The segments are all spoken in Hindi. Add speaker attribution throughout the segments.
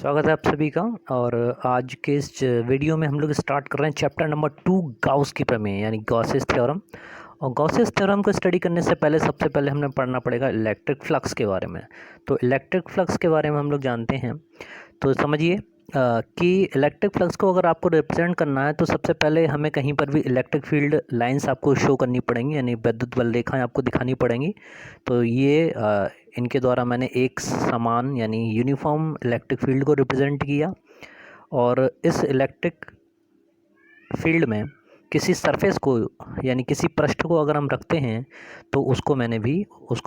Speaker 1: स्वागत है आप सभी का। और आज के इस वीडियो में हम लोग स्टार्ट कर रहे हैं चैप्टर नंबर 2 गाउस की प्रमेय यानी गॉसेस थ्योरम। और गॉसेस थ्योरम को स्टडी करने से पहले सबसे पहले हमें पढ़ना पड़ेगा इलेक्ट्रिक फ्लक्स के बारे में। तो इलेक्ट्रिक फ्लक्स के बारे में हम लोग जानते हैं, तो समझिए कि इलेक्ट्रिक फ्लक्स को अगर आपको रिप्रेजेंट करना है तो सबसे पहले हमें कहीं पर भी इलेक्ट्रिक फील्ड लाइंस आपको शो करनी पड़ेंगी, यानी विद्युत बल रेखाएं आपको दिखानी पड़ेंगी। तो ये इनके द्वारा मैंने एक समान यानी यूनिफॉर्म इलेक्ट्रिक फील्ड को रिप्रेजेंट किया। और इस इलेक्ट्रिक फील्ड में किसी सरफेस को यानी किसी पृष्ठ को अगर हम रखते हैं तो उसको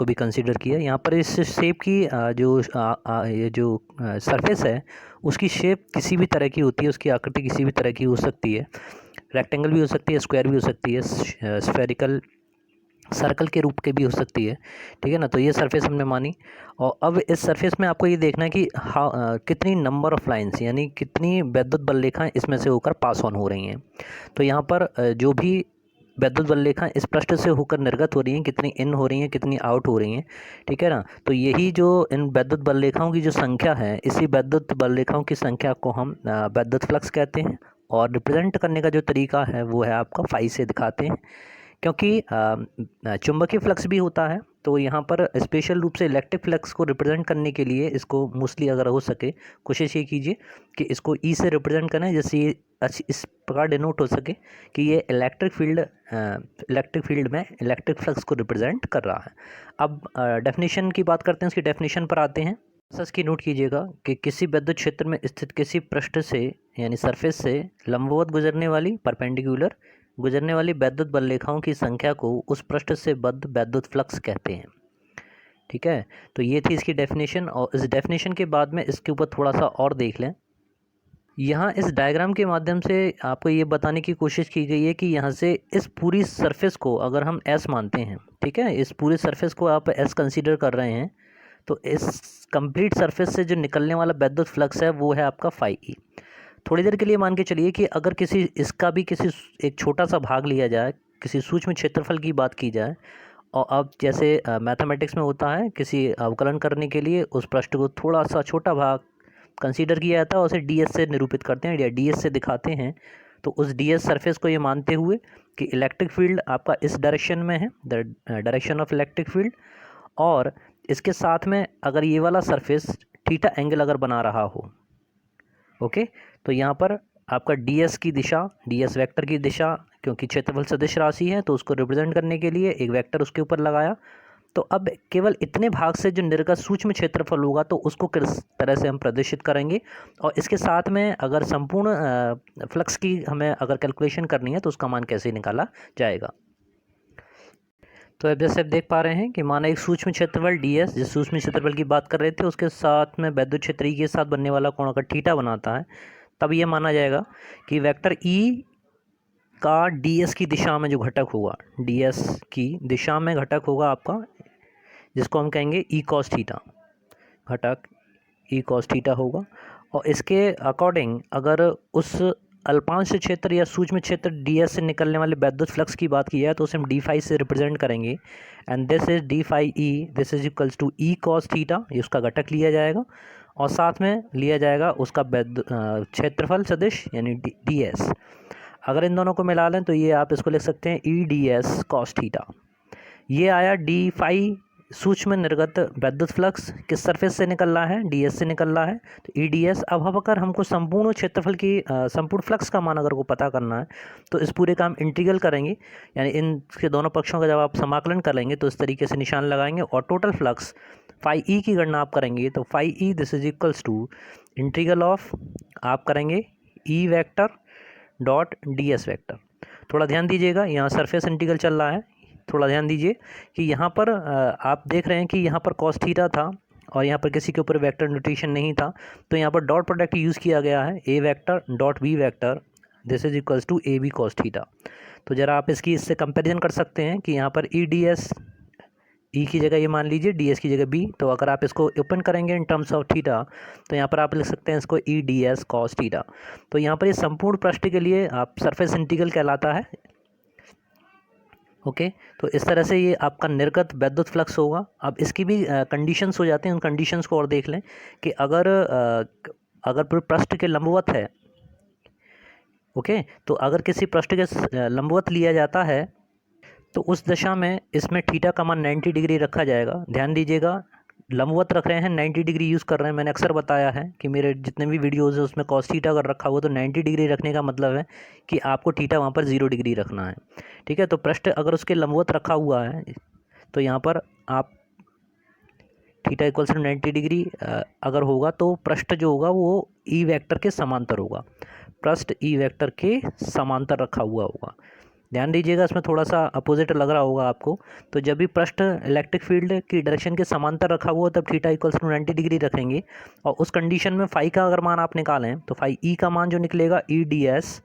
Speaker 1: भी कंसीडर किया। यहाँ पर इस शेप की ये जो सरफेस है उसकी शेप किसी भी तरह की होती है, उसकी आकृति किसी भी तरह की हो सकती है। रेक्टेंगल भी हो सकती है, स्क्वायर भी हो सकती है, स्फेरिकल सर्कल के रूप के भी हो सकती है। ठीक है ना। तो ये सरफेस हमने मानी। और अब इस सरफेस में आपको ये देखना है कि कितनी नंबर ऑफ लाइंस यानी कितनी विद्युत बल रेखाएं इसमें से होकर पास ऑन हो रही हैं। तो यहाँ पर जो भी विद्युत बल रेखाएं इस पृष्ठ से होकर निर्गत हो रही हैं, कितनी इन हो रही हैं, कितनी आउट हो रही हैं। ठीक है ना। तो यही जो इन विद्युत बल रेखाओं की जो संख्या है, इसी विद्युत बल रेखाओं की संख्या को हम विद्युत फ्लक्स कहते हैं। और रिप्रेजेंट करने का जो तरीका है वो है आपका फाई से दिखाते हैं, क्योंकि चुंबकीय फ्लक्स भी होता है। तो यहाँ पर स्पेशल रूप से इलेक्ट्रिक फ्लक्स को रिप्रेजेंट करने के लिए इसको मोस्टली अगर हो सके कोशिश ये कीजिए कि इसको ई से रिप्रेजेंट करें, जैसे ये इस प्रकार डिनोट हो सके कि ये इलेक्ट्रिक फील्ड में इलेक्ट्रिक फ्लक्स को रिप्रेजेंट कर रहा है। अब डेफिनेशन की बात करते हैं, उसकी डेफिनेशन पर आते हैं। सच की नोट कीजिएगा कि किसी विद्युत क्षेत्र में स्थित किसी पृष्ठ से यानी सरफेस से लंबवत गुजरने वाली विद्युत बल रेखाओं की संख्या को उस पृष्ठ से बद्ध विद्युत फ्लक्स कहते हैं। ठीक है। तो ये थी इसकी डेफिनेशन। और इस डेफिनेशन के बाद में इसके ऊपर थोड़ा सा और देख लें। यहाँ इस डायग्राम के माध्यम से आपको ये बताने की कोशिश की गई है कि यहाँ से इस पूरी सरफेस को अगर हम एस मानते हैं, ठीक है, इस पूरे सरफेस को आप एस कंसीडर कर रहे हैं, तो इस कंप्लीट सरफेस से जो निकलने वाला विद्युत फ्लक्स है वो है आपका फाई ई। थोड़ी देर के लिए मान के चलिए कि अगर इसका भी किसी एक छोटा सा भाग लिया जाए, किसी सूक्ष्म क्षेत्रफल की बात की जाए। और अब जैसे मैथमेटिक्स में होता है, किसी अवकलन करने के लिए उस पृष्ठ को थोड़ा सा छोटा भाग कंसीडर किया जाता है और उसे डीएस से निरूपित करते हैं या डीएस से दिखाते हैं। तो उस डीएस सरफेस को ये मानते हुए कि इलेक्ट्रिक फील्ड आपका इस डायरेक्शन में है, the direction of electric field, और इसके साथ में अगर ये वाला सरफेस थीटा एंगल अगर बना रहा हो, ओके, तो यहाँ पर आपका डीएस की दिशा, डीएस वेक्टर की दिशा, क्योंकि क्षेत्रफल सदिश राशि है तो उसको रिप्रेजेंट करने के लिए एक वेक्टर उसके ऊपर लगाया। तो अब केवल इतने भाग से जो निर्गत सूक्ष्म क्षेत्रफल होगा तो उसको किस तरह से हम प्रदर्शित करेंगे। और इसके साथ में अगर संपूर्ण फ्लक्स की हमें अगर कैलकुलेशन करनी है तो उसका मान कैसे निकाला जाएगा। तो अब जैसे आप देख पा रहे हैं कि माना एक सूक्ष्म क्षेत्रफल डीएस, जिस सूक्ष्म क्षेत्रफल की बात कर रहे थे, उसके साथ में विद्युत क्षेत्र ई के साथ बनने वाला कोण अगर थीटा बनाता है, तब ये माना जाएगा कि वेक्टर ई का डीएस की दिशा में जो घटक होगा, डीएस की दिशा में घटक होगा आपका, जिसको हम कहेंगे ई कॉस थीटा, घटक ई कॉस थीटा होगा। और इसके अकॉर्डिंग अगर उस अल्पांश क्षेत्र या सूक्ष्म क्षेत्र डीएस से निकलने वाले विद्युत फ्लक्स की बात की जाए तो उसे हम डी फाई से रिप्रेजेंट करेंगे। And this is D phi E, this is equals to E cos theta, ये उसका घटक लिया जाएगा। और साथ में लिया जाएगा उसका क्षेत्रफल सदिश यानी डी एस। अगर इन दोनों को मिला लें तो ये आप इसको लिख सकते हैं ई डी एस कॉस थीटा। ये आया डी फाई सूक्ष्म निर्गत विद्युत फ्लक्स किस सरफेस से निकल रहा है, डीएस से निकल रहा है, तो ई डी एस। अब अगर हमको संपूर्ण क्षेत्रफल की संपूर्ण फ्लक्स का मान अगर को पता करना है तो इस पूरे का हम इंटीग्रल करेंगे, यानी इनके दोनों पक्षों का जब आप समाकलन करेंगे तो इस तरीके से निशान लगाएंगे और टोटल फ्लक्स फाई ई की गणना आप करेंगे। तो phi E this is equals to integral of आप करेंगे E vector dot D S vector. थोड़ा ध्यान दीजिएगा, यहाँ सरफेस इंटीग्रल चल रहा है, थोड़ा ध्यान दीजिए कि यहाँ पर आप देख रहे हैं कि यहाँ पर कॉस थीटा था और यहाँ पर किसी के ऊपर वेक्टर नोटेशन नहीं था, तो यहाँ पर डॉट प्रोडक्ट यूज़ किया गया है, A vector dot B vector, this is equals to A B cos theta. तो ज़रा आप इससे कंपैरिजन कर सकते हैं कि यहाँ पर ई डी एस, ई की जगह ये मान लीजिए, डी एस की जगह बी, तो अगर आप इसको ओपन करेंगे इन टर्म्स ऑफ थीटा तो यहाँ पर आप लिख सकते हैं इसको ई डी एस कॉस थीटा। तो यहाँ पर ये संपूर्ण पृष्ठ के लिए आप सरफेस इंटीग्रल कहलाता है। ओके, तो इस तरह से ये आपका निर्गत विद्युत फ्लक्स होगा। अब इसकी भी कंडीशंस हो जाते हैं, उन कंडीशंस को और देख लें कि अगर अगर पृष्ठ के लंबवत है, ओके, तो अगर किसी पृष्ठ के लंबवत लिया जाता है तो उस दशा में इसमें थीटा का मान 90 डिग्री रखा जाएगा। ध्यान दीजिएगा, लंबवत रख रहे हैं, 90 डिग्री यूज़ कर रहे हैं। मैंने अक्सर बताया है कि मेरे जितने भी वीडियोज़ हैं उसमें कॉस थीटा अगर रखा हुआ तो 90 डिग्री रखने का मतलब है कि आपको थीटा वहाँ पर 0 डिग्री रखना है। ठीक है, तो पृष्ठ अगर उसके लंबवत रखा हुआ है तो यहाँ पर आप थीटा इक्वल्स टू 90 डिग्री अगर होगा तो पृष्ठ जो होगा वो ई वेक्टर के समांतर होगा। पृष्ठ ई वेक्टर के समांतर रखा हुआ होगा। ध्यान दीजिएगा, इसमें थोड़ा सा अपोजिट लग रहा होगा आपको। तो जब भी पृष्ठ इलेक्ट्रिक फील्ड की डायरेक्शन के समांतर रखा हुआ तब थीटा इक्वल्स टू 90 डिग्री रखेंगे। और उस कंडीशन में फाई का अगर मान आप निकालें तो फाई ई का मान जो निकलेगा ई डी एस,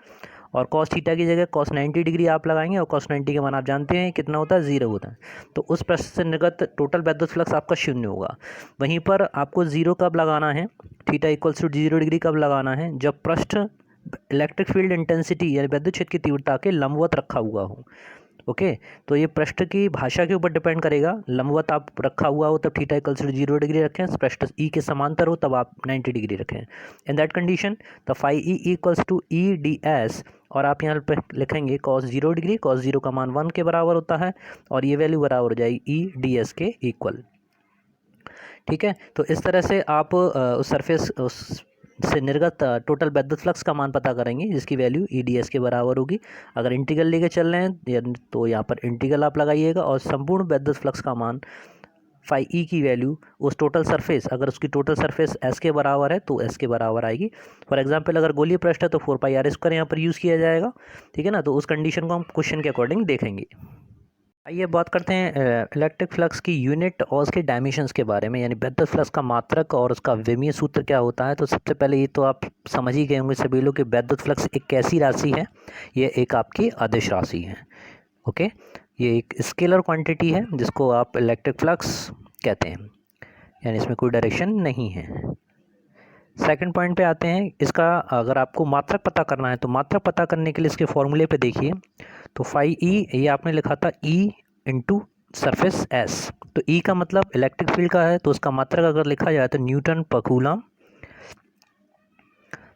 Speaker 1: और कॉस थीटा की जगह कॉस 90 डिग्री आप लगाएंगे और कॉस 90 का मान आप जानते हैं कितना होता है, 0 होता है। तो उस पृष्ठ से निर्गत टोटल वैद्युत फ्लक्स आपका 0 होगा। वहीं पर आपको 0 कब लगाना है, थीटा इक्वल्स टू 0 डिग्री कब लगाना है, जब पृष्ठ इलेक्ट्रिक फील्ड इंटेंसिटी यानी विद्युत क्षेत्र की तीव्रता के लंबवत रखा हुआ हो। ओके, तो ये पृष्ठ की भाषा के ऊपर डिपेंड करेगा। लंबवत आप रखा हुआ हो तब थीटा इक्वल्स टू 0 डिग्री रखें, पृष्ठ ई के समांतर हो तब आप 90 डिग्री रखें। In that condition the phi E equals to E D S, और आप यहाँ पर लिखेंगे cos 0 डिग्री, cos 0 का मान 1 के बराबर होता है और ये वैल्यू बराबर हो जाएगी ई डी एस के इक्वल। ठीक है, तो इस तरह से आप उस सरफेस से निर्गत टोटल वैद्युत फ्लक्स का मान पता करेंगे जिसकी वैल्यू ई डी एस के बराबर होगी। अगर इंटीग्रल लेके चल रहे हैं तो यहाँ पर इंटीग्रल आप लगाइएगा और संपूर्ण वैद्युत फ्लक्स का मान फाई ई की वैल्यू उस टोटल सरफेस, अगर उसकी टोटल सरफेस एस के बराबर है तो एस के बराबर आएगी। फॉर एग्जांपल अगर गोलीय पृष्ठ है तो 4 पाई आर स्क्वायर यहाँ पर यूज़ किया जाएगा। ठीक है ना, तो उस कंडीशन को हम क्वेश्चन के अकॉर्डिंग देखेंगे। आइए बात करते हैं इलेक्ट्रिक फ्लक्स की यूनिट और उसके डायमेंशंस के बारे में, यानी विद्युत फ्लक्स का मात्रक और उसका विमीय सूत्र क्या होता है। तो सबसे पहले ये तो आप समझ ही गए होंगे सभी लोग कि विद्युत फ्लक्स एक कैसी राशि है, ये एक आपकी अदिश राशि है। ओके, ये एक स्केलर क्वांटिटी है जिसको आप इलेक्ट्रिक फ्लक्स कहते हैं, यानी इसमें कोई डायरेक्शन नहीं है। सेकंड पॉइंट पे आते हैं, इसका अगर आपको मात्रक पता करना है तो मात्रक पता करने के लिए इसके फॉर्मूले पे देखिए। तो फाई ई ये आपने लिखा था ई इंटू सरफेस एस, तो ई का मतलब इलेक्ट्रिक फील्ड का है तो उसका मात्रक अगर लिखा जाए तो न्यूटन पर कूलम।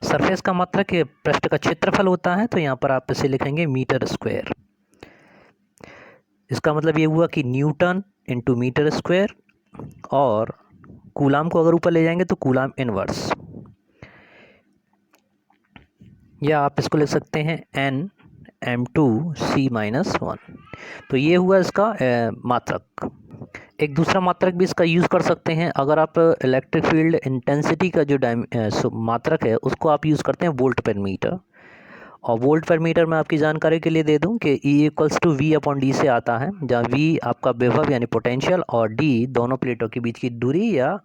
Speaker 1: सरफेस का मात्रक पृष्ठ का क्षेत्रफल होता है तो यहाँ पर आप इसे लिखेंगे मीटर स्क्वायर। इसका मतलब ये हुआ कि न्यूटन इंटू मीटर स्क्वायर, और कूलाम को अगर ऊपर ले जाएंगे तो कूलाम इनवर्स, या आप इसको लिख सकते हैं n m2c-1। तो ये हुआ इसका मात्रक। एक दूसरा मात्रक भी इसका यूज़ कर सकते हैं, अगर आप इलेक्ट्रिक फील्ड इंटेंसिटी का जो मात्रक है उसको आप यूज़ करते हैं वोल्ट पर मीटर। और वोल्ट पर मीटर में आपकी जानकारी के लिए दे दूं कि E equals to V upon D से आता है, जहाँ V आपका विभव यानी पोटेंशियल और D दोनों प्लेटों के बीच की दूरी या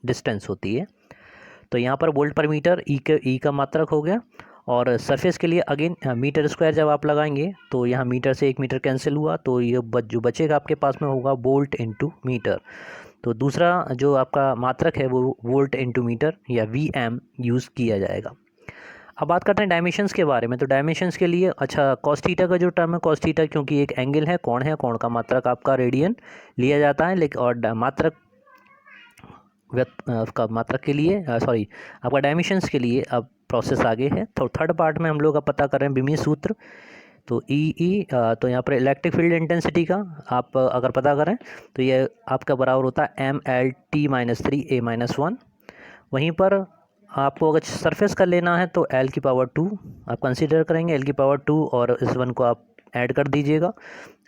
Speaker 1: डिस्टेंस होती है। तो यहाँ पर वोल्ट पर मीटर ई का मात्रक हो गया। और सरफेस के लिए अगेन मीटर स्क्वायर जब आप लगाएंगे तो यहाँ मीटर से 1 मीटर कैंसिल हुआ, तो ये जो बचेगा आपके पास में होगा वोल्ट इंटू मीटर। तो दूसरा जो आपका मात्रक है वो वोल्ट इंटू मीटर या VM यूज़ किया जाएगा। अब बात करते हैं डायमेंशंस के बारे में। तो डायमेंशंस के लिए अच्छा कॉस थीटा का जो टर्म है, कॉस थीटा क्योंकि एक एंगल है, कोण का मात्रक आपका रेडियन लिया जाता है। लेकिन और मात्रक का मात्रक के लिए आपका डायमेंशंस के लिए अब प्रोसेस आगे है। तो थर्ड पार्ट में हम लोग अब पता कर रहे हैं विमीय सूत्र। तो तो यहाँ पर इलेक्ट्रिक फील्ड इंटेंसिटी का आप अगर पता करें तो ये आपका बराबर होता है ML_T-3A-1। वहीं पर आपको अगर सरफेस का लेना है तो L⁻² आप कंसीडर करेंगे, L⁻², और इस 1 को आप ऐड कर दीजिएगा,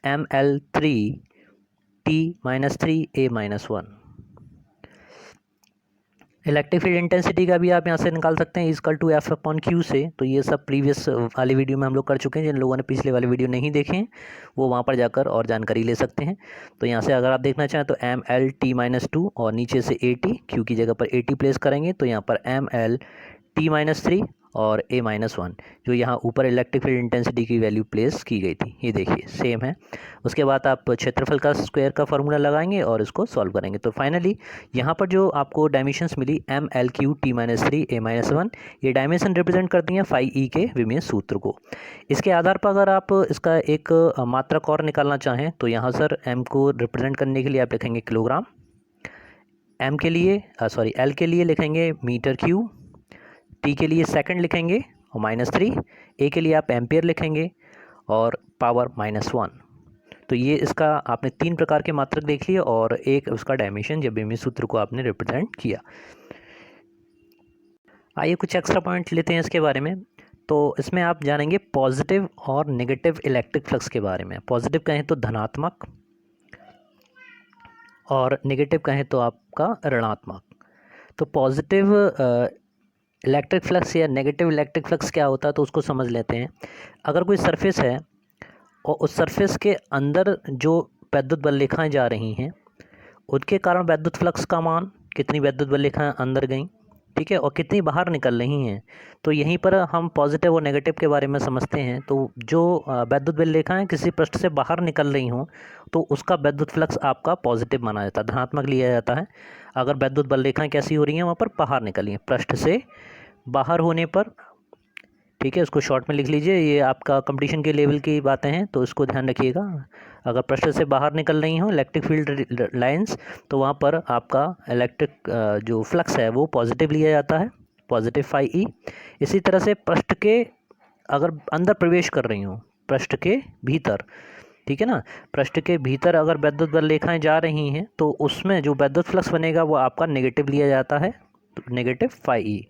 Speaker 1: ML3T-3A-1। इलेक्ट्रिक फील्ड इंटेंसिटी का भी आप यहाँ से निकाल सकते हैं इक्वल टू F/Q से। तो ये सब प्रीवियस वाली वीडियो में हम लोग कर चुके हैं, जिन लोगों ने पिछले वाली वीडियो नहीं देखे हैं वो वहाँ पर जाकर और जानकारी ले सकते हैं। तो यहाँ से अगर आप देखना चाहें तो ML_T-2 और नीचे से AT, Q की जगह पर AT प्लेस करेंगे तो यहाँ पर ML_T-3 और A-1 जो यहाँ ऊपर इलेक्ट्रिक फील्ड इंटेंसिटी की वैल्यू प्लेस की गई थी, ये देखिए सेम है। उसके बाद आप क्षेत्रफल का स्क्वायर का फार्मूला लगाएंगे और इसको सॉल्व करेंगे। तो फाइनली यहाँ पर जो आपको डायमेंशंस मिली ML3T-3A-1, ये डायमेंशन रिप्रेजेंट करती हैं फाई ई के विमीय सूत्र को। इसके आधार पर अगर आप इसका एक मात्रक और निकालना चाहें तो यहाँ सर M को रिप्रेजेंट करने के लिए आप लिखेंगे किलोग्राम, एल के लिए लिखेंगे मीटर क्यूब, टी के लिए सेकंड लिखेंगे और -3, ए के लिए आप एम्पियर लिखेंगे और पावर -1। तो ये इसका आपने 3 प्रकार के मात्रक देख लिए और एक उसका डायमेंशन जब बीमी सूत्र को आपने रिप्रेजेंट किया। आइए कुछ एक्स्ट्रा पॉइंट लेते हैं इसके बारे में। तो इसमें आप जानेंगे पॉजिटिव और नेगेटिव इलेक्ट्रिक फ्लक्स के बारे में। पॉजिटिव कहें तो धनात्मक और नेगेटिव कहें तो आपका ऋणात्मक। तो पॉजिटिव इलेक्ट्रिक फ्लक्स या नेगेटिव इलेक्ट्रिक फ्लक्स क्या होता है तो उसको समझ लेते हैं। अगर कोई सरफेस है और उस सरफेस के अंदर जो वैद्युत बल रेखाएं जा रही हैं उनके कारण वैद्युत फ्लक्स का मान, कितनी वैद्युत बल रेखाएं अंदर गई, ठीक है, और कितनी बाहर निकल रही हैं। तो यहीं पर हम पॉजिटिव और नेगेटिव के बारे में समझते हैं। तो जो वैद्युत बल रेखाएं किसी पृष्ठ से बाहर निकल रही हों तो उसका वैद्युत फ्लक्स आपका पॉजिटिव माना जाता है, धनात्मक लिया जाता है। अगर वैद्युत बल रेखाएं कैसी हो रही हैं, वहाँ पर बाहर निकली हैं, पृष्ठ से बाहर होने पर, ठीक है, उसको शॉर्ट में लिख लीजिए। ये आपका कंपटीशन के लेवल की बातें हैं तो इसको ध्यान रखिएगा। अगर पृष्ठ से बाहर निकल रही हो इलेक्ट्रिक फील्ड लाइंस तो वहाँ पर आपका इलेक्ट्रिक जो फ्लक्स है वो पॉजिटिव लिया जाता है, पॉजिटिव फाई ई। इसी तरह से पृष्ठ के अगर अंदर प्रवेश कर रही हो, पृष्ठ के भीतर, ठीक है ना, पृष्ठ के भीतर अगर वैद्युत बल रेखाएं जा रही हैं तो उसमें जो वैद्युत फ्लक्स बनेगा वो आपका नेगेटिव लिया जाता है, तो नेगेटिव फाई ई।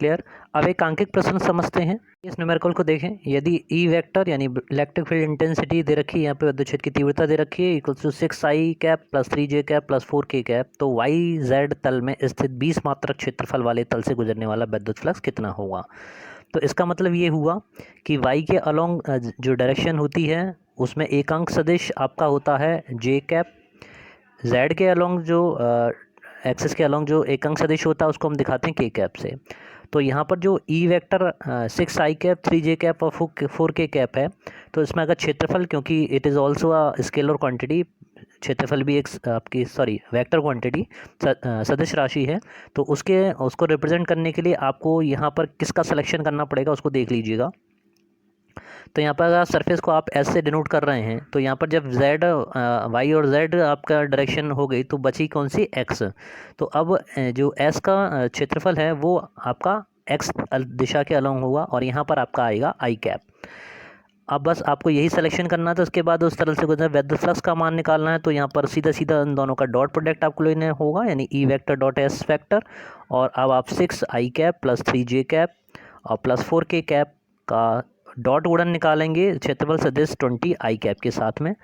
Speaker 1: क्लियर। अब एक आंकिक प्रश्न समझते हैं। इस न्यूमेरिकल को देखें। यदि ई वेक्टर यानी इलेक्ट्रिक फील्ड इंटेंसिटी दे रखी है, यहाँ पे विद्युत क्षेत्र की तीव्रता दे रखी है, equal to 6i cap plus 3j cap plus 4k cap, तो वाई जेड तल में स्थित 20 मात्रक क्षेत्रफल वाले तल से गुजरने वाला विद्युत फ्लक्स कितना होगा। तो इसका मतलब ये हुआ कि वाई के अलोंग जो डायरेक्शन होती है उसमें एक अंक सदिश आपका होता है जे कैप, जेड के अलोंग जो एक्सिस के अलोंग जो एक अंक सदिश होता है उसको हम दिखाते हैं के कैप से। तो यहाँ पर जो E vector 6i cap 3j cap और 4k कैप है, तो इसमें अगर क्षेत्रफल, क्योंकि it is also a scalar quantity, क्षेत्रफल भी एक आपकी वेक्टर क्वांटिटी सदिश राशि है, तो उसको रिप्रेजेंट करने के लिए आपको यहाँ पर किसका सिलेक्शन करना पड़ेगा उसको देख लीजिएगा। तो यहाँ पर अगर सरफेस को आप एस से डिनोट कर रहे हैं तो यहाँ पर जब जेड वाई और जेड आपका डायरेक्शन हो गई तो बची कौन सी, एक्स। तो अब जो एस का क्षेत्रफल है वो आपका एक्स दिशा के अलोंग होगा और यहाँ पर आपका आएगा आई कैप। अब बस आपको यही सिलेक्शन करना था। उसके बाद उस तरह से गुजरना, वैद्युत फ्लक्स का मान निकालना है। तो यहाँ पर सीधा सीधा इन दोनों का डॉट प्रोडक्ट आपको लेना होगा, यानी ई वेक्टर डॉट एस वेक्टर। और अब आप 6i cap plus 3j cap और प्लस 4k कैप का डॉट गुणन निकालेंगे क्षेत्रफल सदिश 20i कैप के साथ में।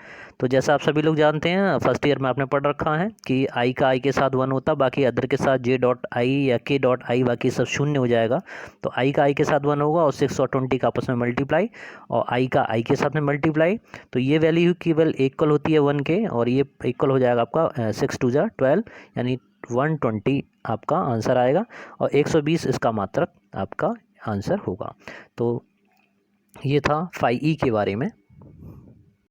Speaker 1: तो जैसा आप सभी लोग जानते हैं, फर्स्ट ईयर में आपने पढ़ रखा है कि i का i के साथ 1 होता, बाकी अदर के साथ j डॉट i या k डॉट i बाकी सब शून्य हो जाएगा। तो i का i के साथ 1 होगा और 6 और 20 का आपस में मल्टीप्लाई और i का i के साथ में मल्टीप्लाई। तो ये वैल्यू केवल इक्वल होती है 1 के और ये इक्वल हो जाएगा आपका 6 2 जा 12 यानी 120 आपका आंसर आएगा और 120 इसका मात्रक आपका आंसर होगा। तो ये था फाई ई के बारे में।